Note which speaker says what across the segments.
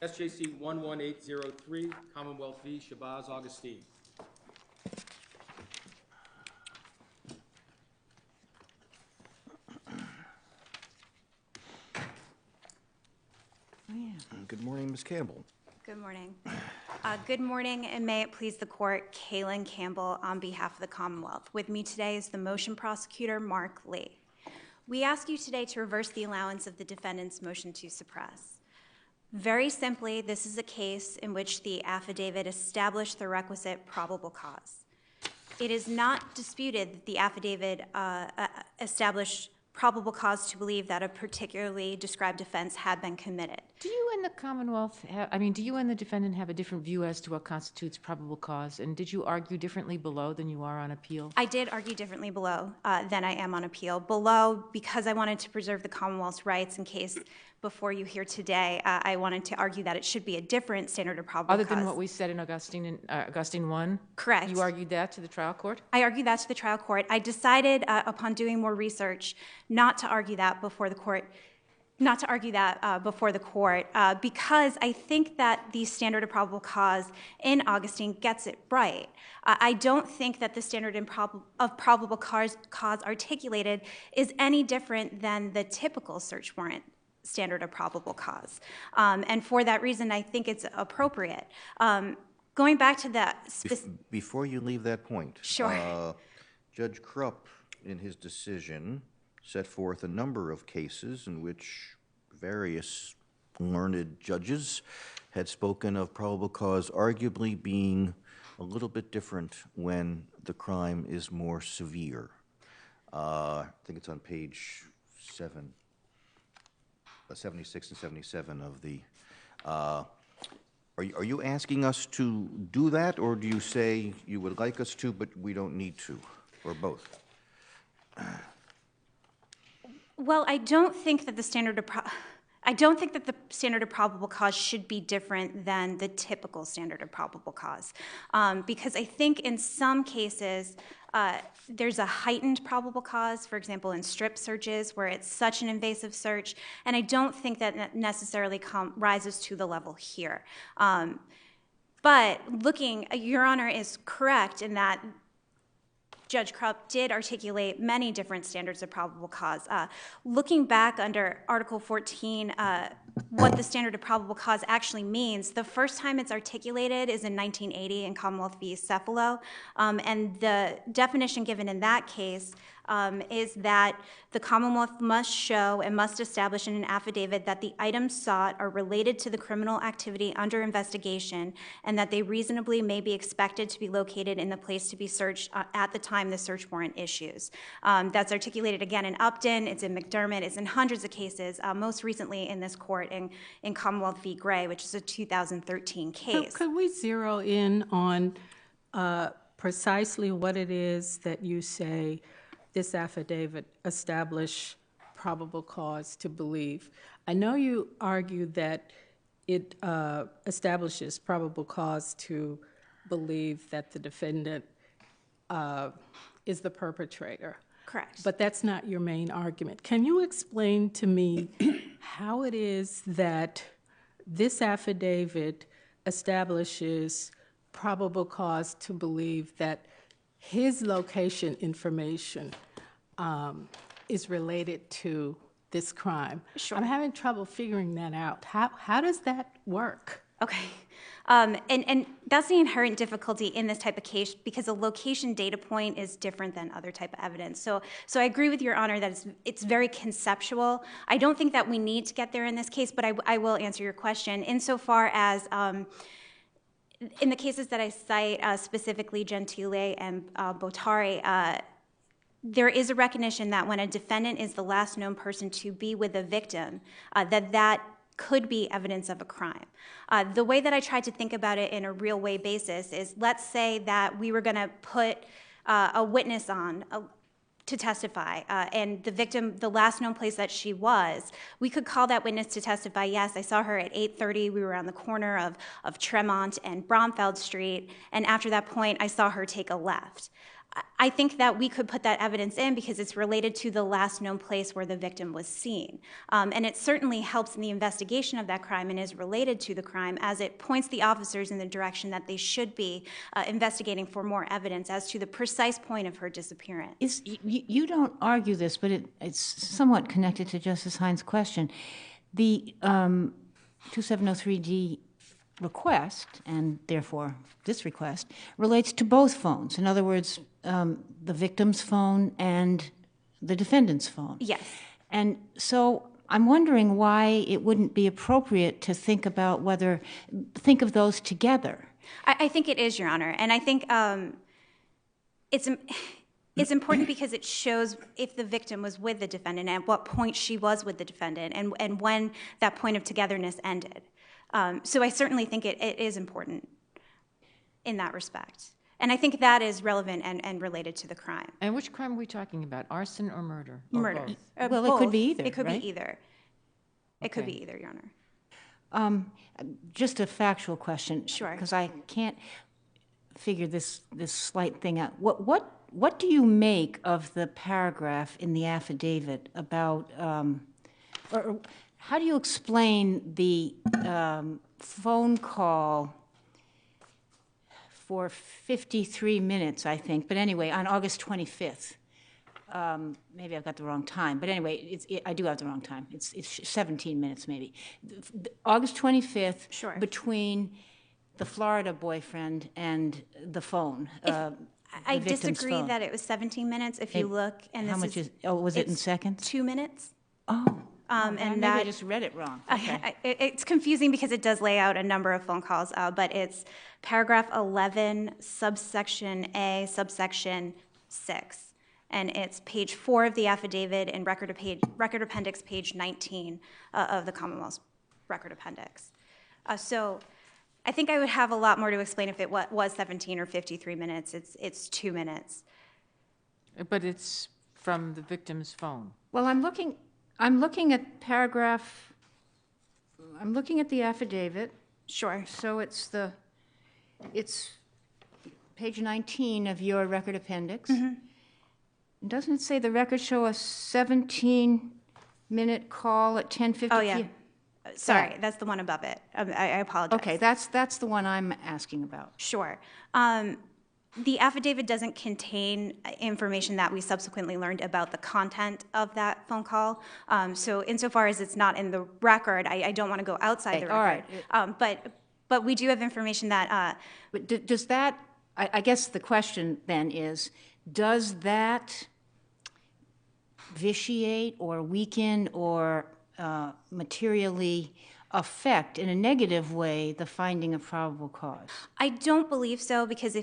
Speaker 1: SJC-11803, Commonwealth v. Shabazz Augustine.
Speaker 2: Good morning, Ms. Campbell.
Speaker 3: Good morning. Good morning, and may it please the court, Kaylin Campbell on behalf of the Commonwealth. With me today is the motion prosecutor, Mark Lee. We ask you today to reverse the allowance of the defendant's motion to suppress. Very simply, this is a case in which the affidavit established the requisite probable cause. It is not disputed that the affidavit established probable cause to believe that a particularly described offense had been committed.
Speaker 4: Do you and the Commonwealth do you and the defendant have a different view as to what constitutes probable cause? And did you argue differently below than you are on appeal?
Speaker 3: I did argue differently below than I am on appeal. Below, because I wanted to preserve the Commonwealth's rights in case before you here today, I wanted to argue that it should be a different standard of probable cause.
Speaker 4: Other than what we said in Augustine 1?
Speaker 3: Correct.
Speaker 4: You argued that to the trial court?
Speaker 3: I argued that to the trial court. I decided upon doing more research not to argue that before the court, because I think that the standard of probable cause in Augustine gets it right. I don't think that the standard of probable cause articulated is any different than the typical search warrant standard of probable cause. And for that reason, I think it's appropriate. Going back to that
Speaker 2: Before you leave that point,
Speaker 3: sure.
Speaker 2: Judge Krupp, in his decision, set forth a number of cases in which various learned judges had spoken of probable cause arguably being a little bit different when the crime is more severe. I think it's on page 76 and 77 of the... Are you asking us to do that, or do you say you would like us to, but we don't need to, or both?
Speaker 3: Well, I don't think that the standard of probable cause should be different than the typical standard of probable cause, because I think in some cases there's a heightened probable cause, for example, in strip searches where it's such an invasive search, and I don't think that necessarily rises to the level here. But Your Honor is correct in that Judge Krupp did articulate many different standards of probable cause. Looking back under Article 14, what the standard of probable cause actually means, the first time it's articulated is in 1980 in Commonwealth v. Cephalo, and the definition given in that case is that the Commonwealth must show and must establish in an affidavit that the items sought are related to the criminal activity under investigation and that they reasonably may be expected to be located in the place to be searched at the time the search warrant issues. That's articulated again in Upton, it's in McDermott, it's in hundreds of cases, most recently in this court in Commonwealth v. Gray, which is a 2013 case.
Speaker 5: Could we zero in on precisely what it is that you say this affidavit establish probable cause to believe? I know you argue that it establishes probable cause to believe that the defendant is the perpetrator.
Speaker 3: Correct.
Speaker 5: But that's not your main argument. Can you explain to me how it is that this affidavit establishes probable cause to believe that his location information is related to this crime?
Speaker 3: Sure.
Speaker 5: I'm having trouble figuring that out. How does that work?
Speaker 3: Okay. And that's the inherent difficulty in this type of case because a location data point is different than other type of evidence. So I agree with Your Honor that it's very conceptual. I don't think that we need to get there in this case, but I will answer your question. Insofar as in the cases that I cite, specifically Gentile and Botari, there is a recognition that when a defendant is the last known person to be with a victim, that could be evidence of a crime. The way that I tried to think about it in a real way basis is, let's say that we were going to put a witness on to testify, and the victim, the last known place that she was, we could call that witness to testify, yes, I saw her at 8:30, we were on the corner of Tremont and Bromfeld Street, and after that point, I saw her take a left. I think that we could put that evidence in because it's related to the last known place where the victim was seen. And it certainly helps in the investigation of that crime and is related to the crime as it points the officers in the direction that they should be investigating for more evidence as to the precise point of her disappearance.
Speaker 4: You don't argue this, but it's somewhat connected to Justice Hines' question. The 2703D request, and therefore this request, relates to both phones. In other words, the victim's phone and the defendant's phone.
Speaker 3: Yes.
Speaker 4: And so I'm wondering why it wouldn't be appropriate to think of those together.
Speaker 3: I think it is, Your Honor. And I think it's important because it shows if the victim was with the defendant and at what point she was with the defendant and when that point of togetherness ended. So I certainly think it is important in that respect. And I think that is relevant and related to the crime.
Speaker 4: And which crime are we talking about, arson or murder? Or
Speaker 3: Murder.
Speaker 4: both?
Speaker 3: Well,
Speaker 4: it could be either,
Speaker 3: It could
Speaker 4: right?
Speaker 3: be either. It could be either, Your Honor.
Speaker 4: Just a factual question.
Speaker 3: Sure.
Speaker 4: Because I can't figure this slight thing out. What do you make of the paragraph in the affidavit about, or how do you explain the phone call for 53 minutes, I think, but anyway, on August 25th? Maybe I've got the wrong time, but anyway, I do have the wrong time. It's 17 minutes maybe. August 25th,
Speaker 3: Sure.
Speaker 4: between the Florida boyfriend and the phone.
Speaker 3: I
Speaker 4: the victim's
Speaker 3: disagree
Speaker 4: phone.
Speaker 3: that it was 17 minutes. If you look, and
Speaker 4: How
Speaker 3: this
Speaker 4: much is? Oh, was it in
Speaker 3: it's
Speaker 4: seconds?
Speaker 3: 2 minutes.
Speaker 4: Oh,
Speaker 3: And
Speaker 4: maybe
Speaker 3: that
Speaker 4: I just read it wrong. Okay.
Speaker 3: It's confusing because it does lay out a number of phone calls, but it's paragraph 11, subsection A, subsection 6. And it's page 4 of the affidavit and record appendix page 19 of the Commonwealth's record appendix. So I think I would have a lot more to explain if it was 17 or 53 minutes. It's 2 minutes.
Speaker 4: But it's from the victim's phone.
Speaker 5: Well, I'm looking at paragraph, I'm looking at the affidavit.
Speaker 3: Sure.
Speaker 5: So it's page 19 of your record appendix.
Speaker 3: Mm-hmm.
Speaker 5: Doesn't it say the records show a 17-minute call at 10:50
Speaker 3: Oh, yeah.
Speaker 5: p.m.?
Speaker 3: Sorry, that's the one above it. I apologize.
Speaker 5: Okay, that's the one I'm asking about.
Speaker 3: Sure. The affidavit doesn't contain information that we subsequently learned about the content of that phone call. So insofar as it's not in the record, I don't want to go outside the record.
Speaker 5: All right.
Speaker 3: But we do have information that,
Speaker 5: But does that, I guess the question then is, does that vitiate or weaken or materially affect in a negative way the finding of probable cause?
Speaker 3: I don't believe so, because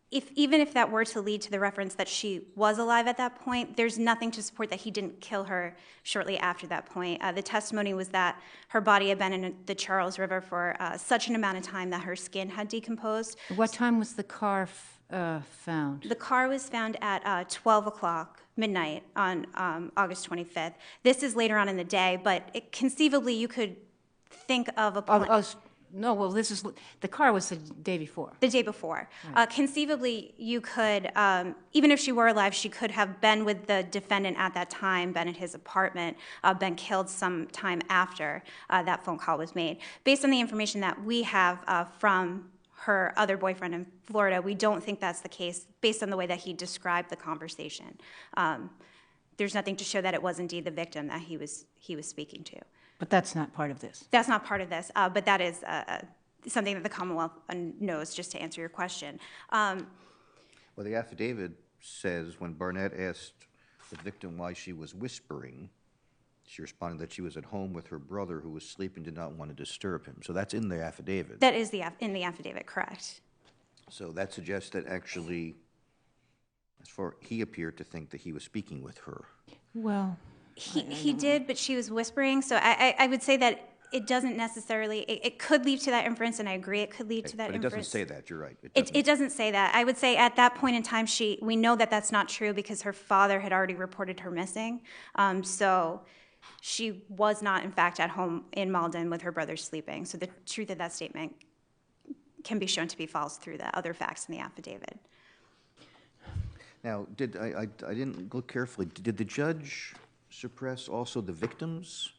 Speaker 3: even if that were to lead to the reference that she was alive at that point, there's nothing to support that he didn't kill her shortly after that point. The testimony was that her body had been in the Charles River for such an amount of time that her skin had decomposed.
Speaker 5: What time was the car found?
Speaker 3: The car was found at 12 o'clock, midnight, on August 25th. This is later on in the day, but conceivably you could think of a point.
Speaker 5: No, well, the car was the day before.
Speaker 3: The day before. Right. Conceivably, you could, even if she were alive, she could have been with the defendant at that time, been at his apartment, been killed some time after that phone call was made. Based on the information that we have from her other boyfriend in Florida, we don't think that's the case, based on the way that he described the conversation. There's nothing to show that it was indeed the victim that he was speaking to.
Speaker 5: But that's not part of this.
Speaker 3: That's not part of this, but that is something that the Commonwealth knows, just to answer your question.
Speaker 2: Well, the affidavit says when Barnett asked the victim why she was whispering, she responded that she was at home with her brother who was sleeping, did not want to disturb him. So that's in the affidavit.
Speaker 3: That is in the affidavit, correct.
Speaker 2: So that suggests that actually, he appeared to think that he was speaking with her.
Speaker 5: Well,
Speaker 3: he did, but she was whispering. So I would say that it doesn't necessarily, it could lead to that inference, and I agree it could lead to that inference.
Speaker 2: But it doesn't say that, you're right.
Speaker 3: It doesn't say that. I would say at that point in time, we know that that's not true because her father had already reported her missing. So she was not, in fact, at home in Malden with her brother sleeping. So the truth of that statement can be shown to be false through the other facts in the affidavit.
Speaker 2: Now, I didn't look carefully. Did the judge suppress also the victims'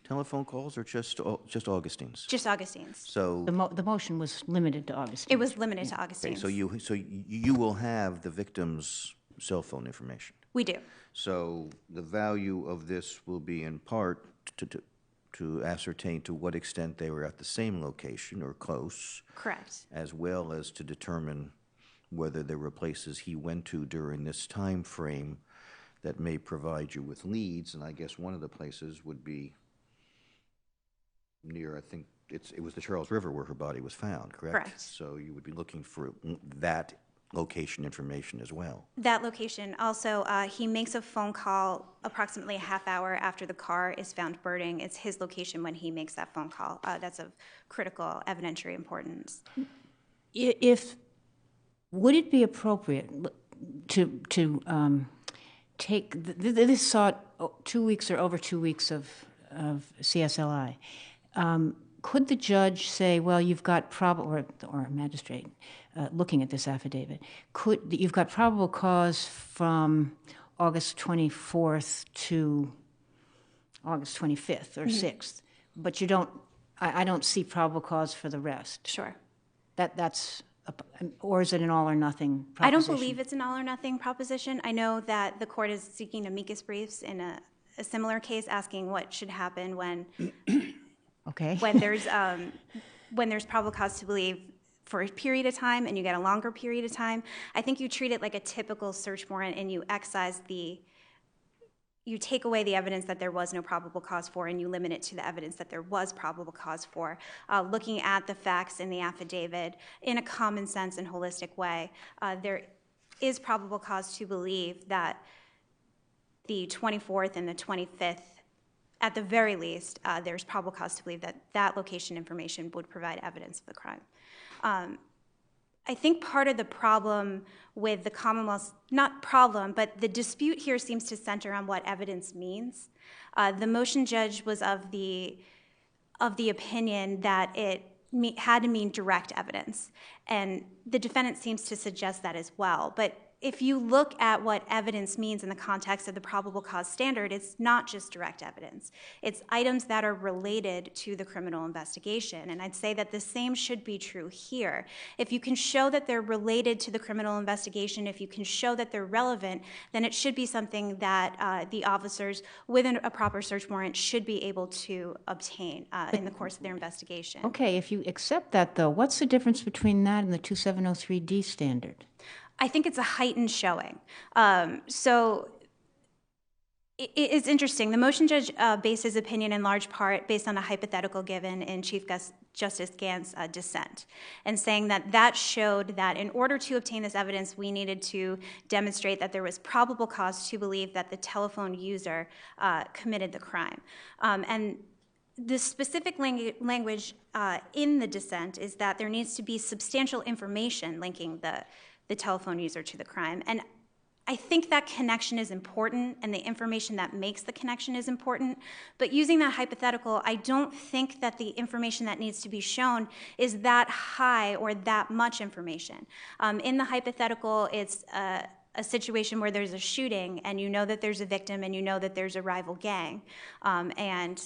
Speaker 2: telephone calls or just Augustine's?
Speaker 3: Just Augustine's.
Speaker 2: So,
Speaker 4: The motion was limited to Augustine.
Speaker 3: It was limited to
Speaker 2: okay,
Speaker 3: Augustine's.
Speaker 2: so you will have the victims' cell phone information.
Speaker 3: We do.
Speaker 2: So the value of this will be in part to ascertain to what extent they were at the same location or close,
Speaker 3: Correct.
Speaker 2: as well as to determine whether there were places he went to during this time frame that may provide you with leads. And I guess one of the places would be near, I think it was the Charles River where her body was found, correct?
Speaker 3: Correct.
Speaker 2: So you would be looking for that location information as well.
Speaker 3: That location. Also, he makes a phone call approximately a half hour after the car is found burning. It's his location when he makes that phone call. That's of critical evidentiary importance.
Speaker 4: Would it be appropriate to take this sought 2 weeks or over 2 weeks of CSLI? Could the judge say, well, you've got or a magistrate looking at this affidavit, you've got probable cause from August 24th to August 25th or 6th, but you don't, I don't see probable cause for the rest.
Speaker 3: Sure.
Speaker 4: Or is it an all or nothing proposition?
Speaker 3: I don't believe it's an all or nothing proposition. I know that the court is seeking amicus briefs in a similar case, asking what should happen when
Speaker 4: Okay.
Speaker 3: when there's probable cause to believe for a period of time and you get a longer period of time. I think you treat it like a typical search warrant and you you take away the evidence that there was no probable cause for and you limit it to the evidence that there was probable cause for, looking at the facts in the affidavit in a common sense and holistic way. There is probable cause to believe that the 24th and the 25th, at the very least, there's probable cause to believe that that location information would provide evidence of the crime. I think part of the problem with the Commonwealth's, not problem, but the dispute here seems to center on what evidence means. The motion judge was of the opinion that it had to mean direct evidence, and the defendant seems to suggest that as well. But if you look at what evidence means in the context of the probable cause standard, it's not just direct evidence. It's items that are related to the criminal investigation. And I'd say that the same should be true here. If you can show that they're related to the criminal investigation, if you can show that they're relevant, then it should be something that the officers, within a proper search warrant, should be able to obtain in the course of their investigation.
Speaker 4: Okay, if you accept that, though, what's the difference between that and the 2703D standard?
Speaker 3: I think it's a heightened showing. So it's interesting. The motion judge based his opinion in large part based on a hypothetical given in Chief Justice Gant's dissent, and saying that that showed that in order to obtain this evidence, we needed to demonstrate that there was probable cause to believe that the telephone user committed the crime. And the specific language in the dissent is that there needs to be substantial information linking the telephone user to the crime. And I think that connection is important and the information that makes the connection is important. But using that hypothetical, I don't think that the information that needs to be shown is that high or that much information. In the hypothetical, it's a situation where there's a shooting and you know that there's a victim and you know that there's a rival gang. And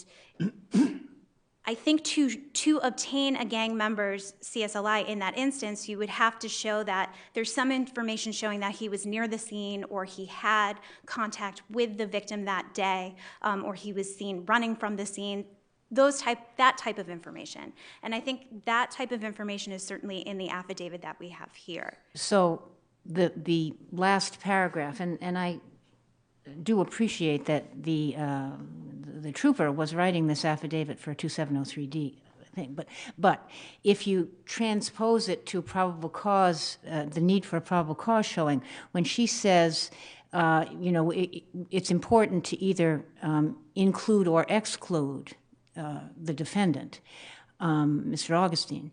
Speaker 3: I think to obtain a gang member's CSLI in that instance, you would have to show that there's some information showing that he was near the scene or he had contact with the victim that day, or he was seen running from the scene, that type of information. And I think that type of information is certainly in the affidavit that we have here.
Speaker 4: So the last paragraph, and I do appreciate that the trooper was writing this affidavit for a 2703D thing, but if you transpose it to probable cause, the need for a probable cause showing, when she says, it's important to either include or exclude the defendant, Mr. Augustine,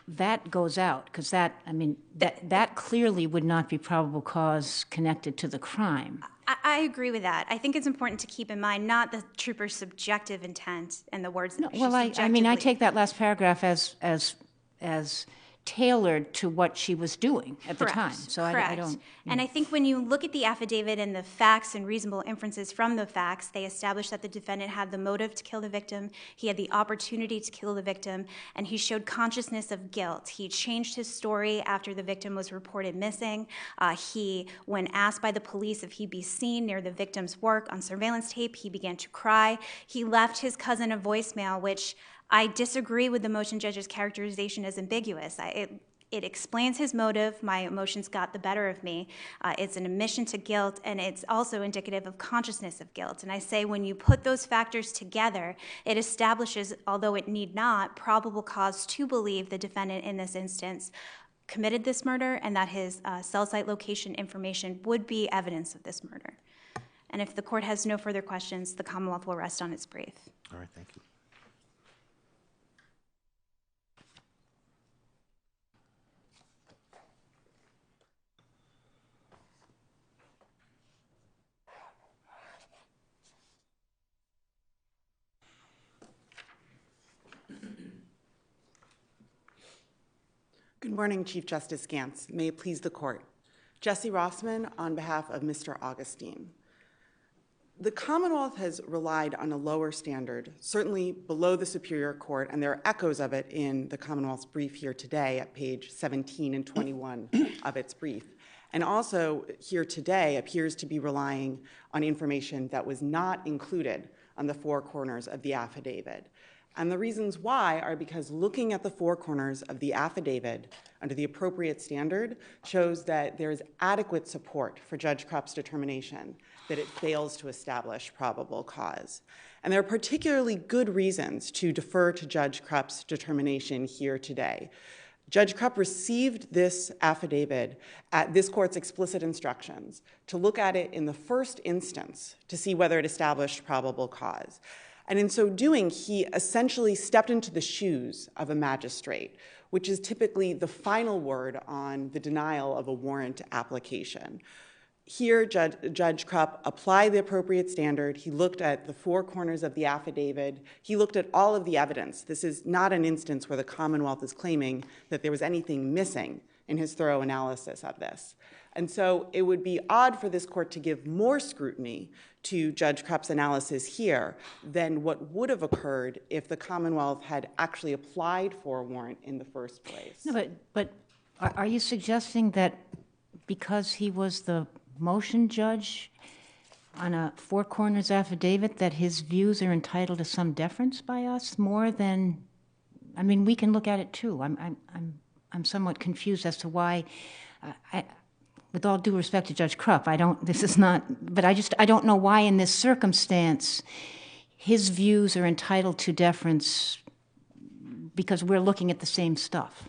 Speaker 4: that goes out, because that clearly would not be probable cause connected to the crime.
Speaker 3: I agree with that. I think it's important to keep in mind not the trooper's subjective intent and the words that she subjectively...
Speaker 4: I take that last paragraph as tailored to what she was doing at the time.
Speaker 3: Correct,
Speaker 4: So I
Speaker 3: correct.
Speaker 4: don't.
Speaker 3: And I think when you look at the affidavit and the facts and reasonable inferences from the facts, they establish that the defendant had the motive to kill the victim, he had the opportunity to kill the victim, and he showed consciousness of guilt. He changed his story after the victim was reported missing. When asked by the police if he'd be seen near the victim's work on surveillance tape, he began to cry. He left his cousin a voicemail, which I disagree with the motion judge's characterization as ambiguous. It explains his motive. My emotions got the better of me. It's an admission to guilt, and it's also indicative of consciousness of guilt. And I say when you put those factors together, it establishes, although it need not, probable cause to believe the defendant in this instance committed this murder and that his cell site location information would be evidence of this murder. And if the court has no further questions, the Commonwealth will rest on its brief.
Speaker 2: All right, thank you.
Speaker 6: Good morning, Chief Justice Gantz. May it please the court. Jesse Rossman on behalf of Mr. Augustine. The Commonwealth has relied on a lower standard, certainly below the Superior Court, and there are echoes of it in the Commonwealth's brief here today at page 17 and 21 of its brief. And also here today appears to be relying on information that was not included on the four corners of the affidavit. And the reasons why are because looking at the four corners of the affidavit under the appropriate standard shows that there is adequate support for Judge Krupp's determination that it fails to establish probable cause. And there are particularly good reasons to defer to Judge Krupp's determination here today. Judge Krupp received this affidavit at this court's explicit instructions to look at it in the first instance to see whether it established probable cause. And in so doing, he essentially stepped into the shoes of a magistrate, which is typically the final word on the denial of a warrant application. Here, Judge Krupp applied the appropriate standard. He looked at the four corners of the affidavit. He looked at all of the evidence. This is not an instance where the Commonwealth is claiming that there was anything missing in his thorough analysis of this. And so it would be odd for this court to give more scrutiny to Judge Krupp's analysis here than what would have occurred if the Commonwealth had actually applied for a warrant in the first place.
Speaker 4: No, but are you suggesting that because he was the motion judge on a four corners affidavit that his views are entitled to some deference by us more than? I mean, we can look at it too. I'm somewhat confused as to why. With all due respect to Judge Krupp, I don't know why in this circumstance his views are entitled to deference because we're looking at the same stuff.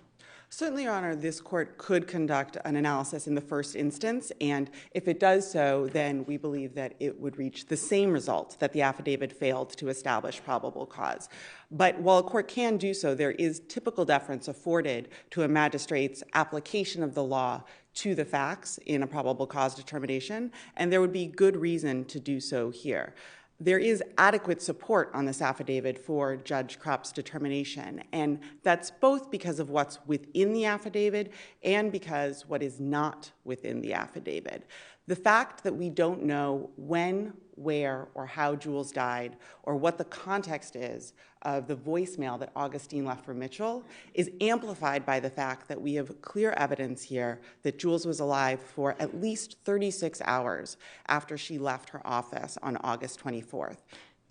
Speaker 6: Certainly, Your Honor, this court could conduct an analysis in the first instance, and if it does so, then we believe that it would reach the same result, that the affidavit failed to establish probable cause. But while a court can do so, there is typical deference afforded to a magistrate's application of the law to the facts in a probable cause determination, and there would be good reason to do so here. There is adequate support on this affidavit for Judge Krupp's determination, and that's both because of what's within the affidavit and because what is not within the affidavit. The fact that we don't know when, where, or how Jules died, or what the context is of the voicemail that Augustine left for Mitchell is amplified by the fact that we have clear evidence here that Jules was alive for at least 36 hours after she left her office on August 24th.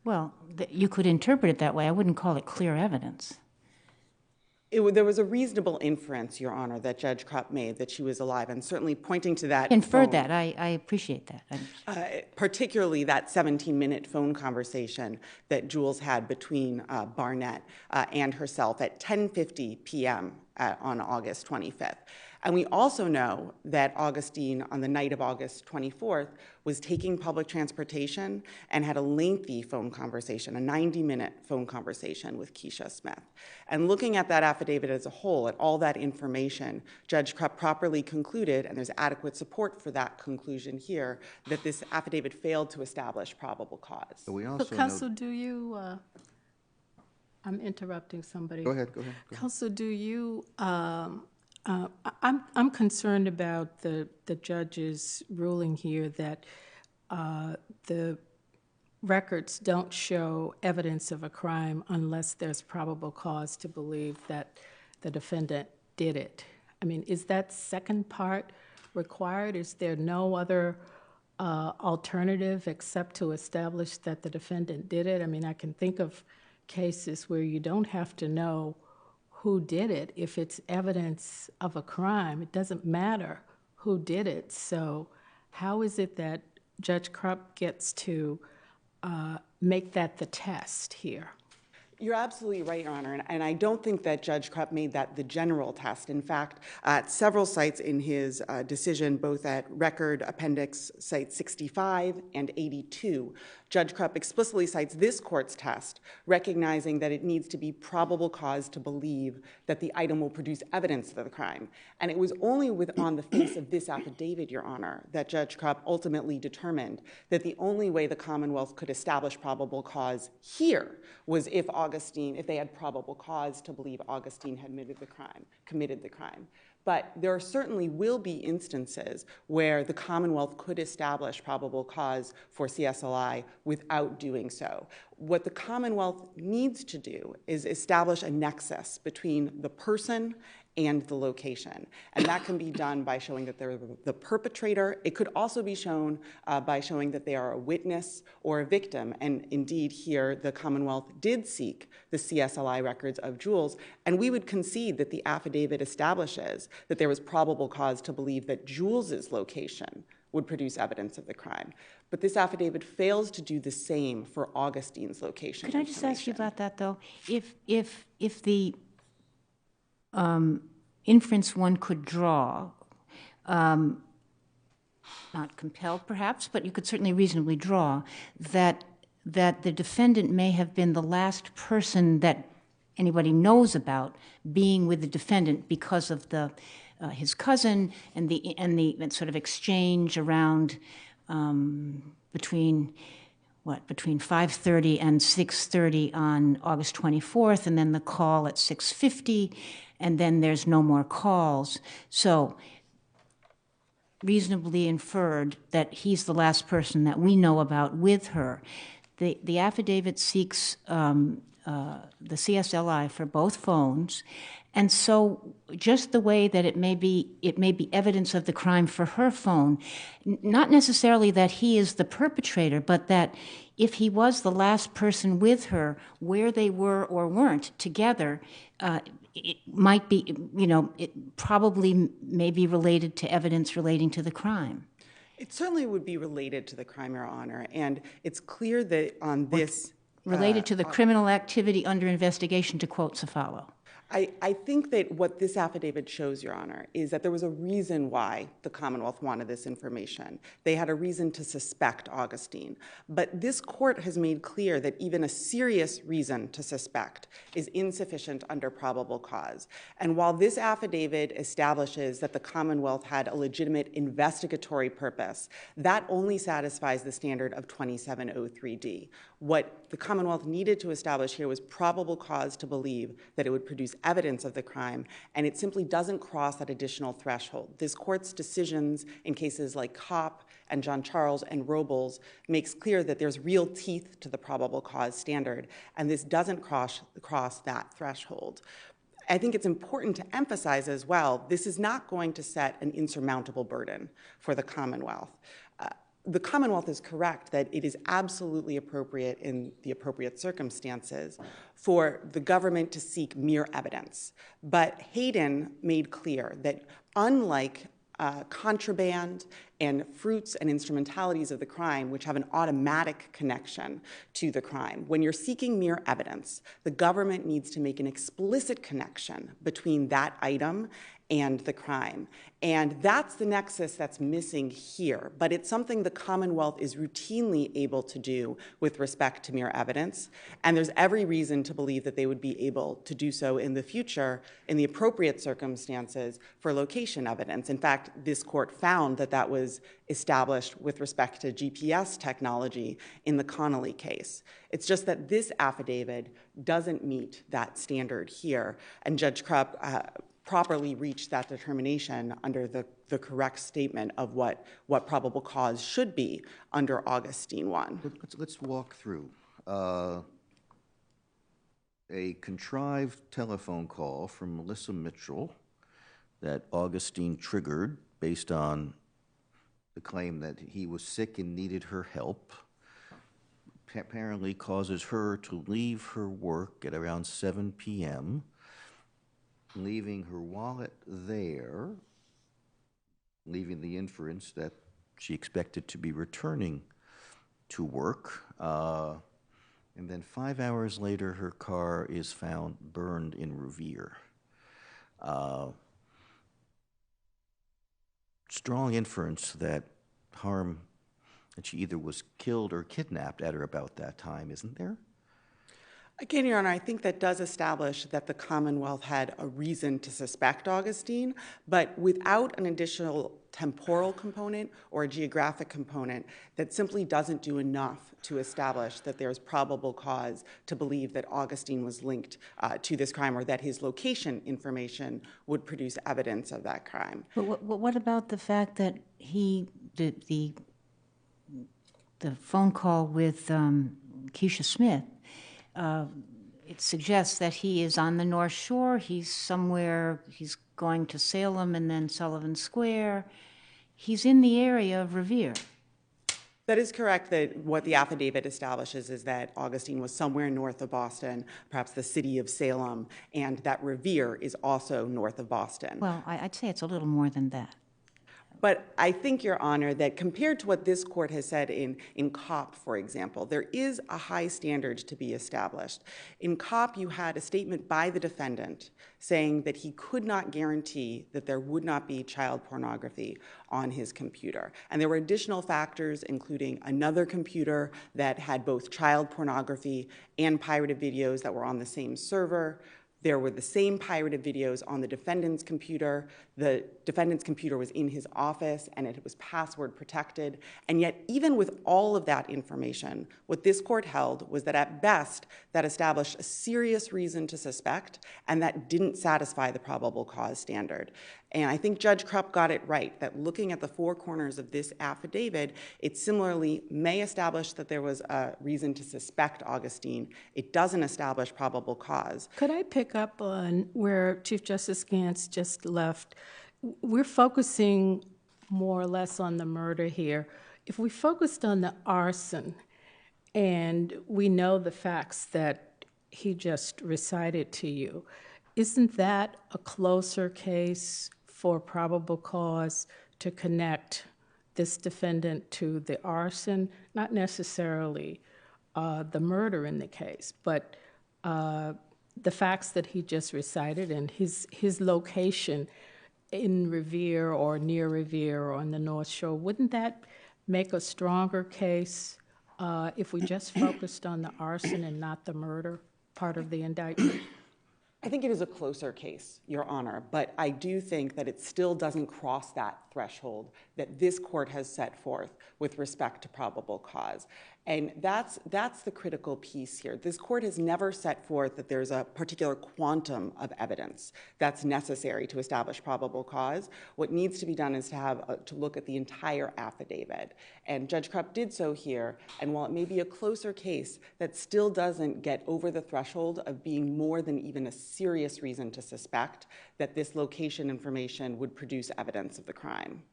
Speaker 4: Well, you could interpret it that way. I wouldn't call it clear evidence.
Speaker 6: There was a reasonable inference, Your Honor, that Judge Krupp made that she was alive, and certainly pointing to that
Speaker 4: Inferred that. I appreciate that.
Speaker 6: Particularly that 17-minute phone conversation that Jules had between Barnett and herself at 10:50 p.m. On August 25th. And we also know that Augustine, on the night of August 24th, was taking public transportation and had a lengthy phone conversation, a 90-minute phone conversation with Keisha Smith. And looking at that affidavit as a whole, at all that information, Judge Krupp properly concluded, and there's adequate support for that conclusion here, that this affidavit failed to establish probable cause.
Speaker 2: But we also
Speaker 5: Counsel,
Speaker 2: know...
Speaker 5: do you, I'm interrupting somebody.
Speaker 2: Go ahead.
Speaker 5: Counsel, do you I'm concerned about the judge's ruling here that the records don't show evidence of a crime unless there's probable cause to believe that the defendant did it. I mean, is that second part required? Is there no other alternative except to establish that the defendant did it? I mean, I can think of cases where you don't have to know who did it. If it's evidence of a crime, it doesn't matter who did it. So how is it that Judge Krupp gets to make that the test here?
Speaker 6: You're absolutely right, Your Honor, and I don't think that Judge Krupp made that the general test. In fact, at several sites in his decision, both at Record Appendix Site 65 and 82, Judge Krupp explicitly cites this court's test, recognizing that it needs to be probable cause to believe that the item will produce evidence of the crime. And it was only on the face of this affidavit, Your Honor, that Judge Krupp ultimately determined that the only way the Commonwealth could establish probable cause here was if they had probable cause to believe Augustine had committed the crime. But there certainly will be instances where the Commonwealth could establish probable cause for CSLI without doing so. What the Commonwealth needs to do is establish a nexus between the person and the location. And that can be done by showing that they're the perpetrator. It could also be shown by showing that they are a witness or a victim. And indeed, here, the Commonwealth did seek the CSLI records of Jules. And we would concede that the affidavit establishes that there was probable cause to believe that Jules's location would produce evidence of the crime. But this affidavit fails to do the same for Augustine's location.
Speaker 4: Could I just ask you about that, though? If the inference one could draw, not compelled perhaps, but you could certainly reasonably draw, that the defendant may have been the last person that anybody knows about being with the defendant because of his cousin and the sort of exchange around between 5:30 and 6:30 on August 24th, and then the call at 6:50, and then there's no more calls. So reasonably inferred that he's the last person that we know about with her. The affidavit seeks the CSLI for both phones, and so just the way that it may be evidence of the crime for her phone, not necessarily that he is the perpetrator, but that if he was the last person with her, where they were or weren't together, it might be, it probably may be related to evidence relating to the crime.
Speaker 6: It certainly would be related to the crime, Your Honor, and it's clear that on this...
Speaker 4: Related to the criminal activity under investigation, to quote Cefalo.
Speaker 6: I think that what this affidavit shows, Your Honor, is that there was a reason why the Commonwealth wanted this information. They had a reason to suspect Augustine. But this court has made clear that even a serious reason to suspect is insufficient under probable cause. And while this affidavit establishes that the Commonwealth had a legitimate investigatory purpose, that only satisfies the standard of 2703D. What the Commonwealth needed to establish here was probable cause to believe that it would produce evidence of the crime, and it simply doesn't cross that additional threshold. This court's decisions in cases like Kopp and John Charles and Robles makes clear that there's real teeth to the probable cause standard, and this doesn't cross that threshold. I think it's important to emphasize as well, this is not going to set an insurmountable burden for the Commonwealth. The Commonwealth is correct that it is absolutely appropriate in the appropriate circumstances for the government to seek mere evidence. But Hayden made clear that unlike contraband and fruits and instrumentalities of the crime, which have an automatic connection to the crime, when you're seeking mere evidence, the government needs to make an explicit connection between that item and the crime. And that's the nexus that's missing here. But it's something the Commonwealth is routinely able to do with respect to mere evidence. And there's every reason to believe that they would be able to do so in the future in the appropriate circumstances for location evidence. In fact, this court found that that was established with respect to GPS technology in the Connolly case. It's just that this affidavit doesn't meet that standard here. And Judge Krupp properly reached that determination under the correct statement of what probable cause should be under Augustine 1.
Speaker 2: Let's walk through. A contrived telephone call from Melissa Mitchell that Augustine triggered based on the claim that he was sick and needed her help, apparently causes her to leave her work at around 7 p.m., leaving her wallet there, leaving the inference that she expected to be returning to work. And then 5 hours later, her car is found burned in Revere. Strong inference that she either was killed or kidnapped at or about that time, isn't there?
Speaker 6: Again, Your Honor, I think that does establish that the Commonwealth had a reason to suspect Augustine, but without an additional temporal component or a geographic component, that simply doesn't do enough to establish that there's probable cause to believe that Augustine was linked to this crime, or that his location information would produce evidence of that crime.
Speaker 4: But what about the fact that the phone call with Keisha Smith, it suggests that he is on the North Shore, he's somewhere, he's going to Salem and then Sullivan Square. He's in the area of Revere.
Speaker 6: That is correct. That what the affidavit establishes is that Augustine was somewhere north of Boston, perhaps the city of Salem, and that Revere is also north of Boston.
Speaker 4: Well, I'd say it's a little more than that.
Speaker 6: But I think, Your Honor, that compared to what this court has said in Kopp, for example, there is a high standard to be established. In Kopp, you had a statement by the defendant saying that he could not guarantee that there would not be child pornography on his computer. And there were additional factors, including another computer that had both child pornography and pirated videos that were on the same server. There were the same pirated videos on the defendant's computer. The defendant's computer was in his office, and it was password protected. And yet, even with all of that information, what this court held was that at best, that established a serious reason to suspect, and that didn't satisfy the probable cause standard. And I think Judge Krupp got it right, that looking at the four corners of this affidavit, it similarly may establish that there was a reason to suspect Augustine. It doesn't establish probable cause.
Speaker 5: Could I pick up on where Chief Justice Gantz just left? We're focusing more or less on the murder here. If we focused on the arson, and we know the facts that he just recited to you, isn't that a closer case for probable cause to connect this defendant to the arson? Not necessarily the murder in the case, but the facts that he just recited and his location in Revere or near Revere or on the North Shore. Wouldn't that make a stronger case if we just focused on the arson and not the murder part of the indictment?
Speaker 6: I think it is a closer case, Your Honor, but I do think that it still doesn't cross that threshold that this court has set forth with respect to probable cause. And that's the critical piece here. This court has never set forth that there's a particular quantum of evidence that's necessary to establish probable cause. What needs to be done is to look at the entire affidavit. And Judge Krupp did so here, and while it may be a closer case, that still doesn't get over the threshold of being more than even a serious reason to suspect that this location information would produce evidence of the crime.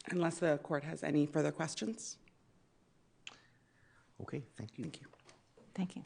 Speaker 6: Unless the court has any further questions.
Speaker 2: Okay, thank you.
Speaker 6: Thank you.
Speaker 4: Thank you.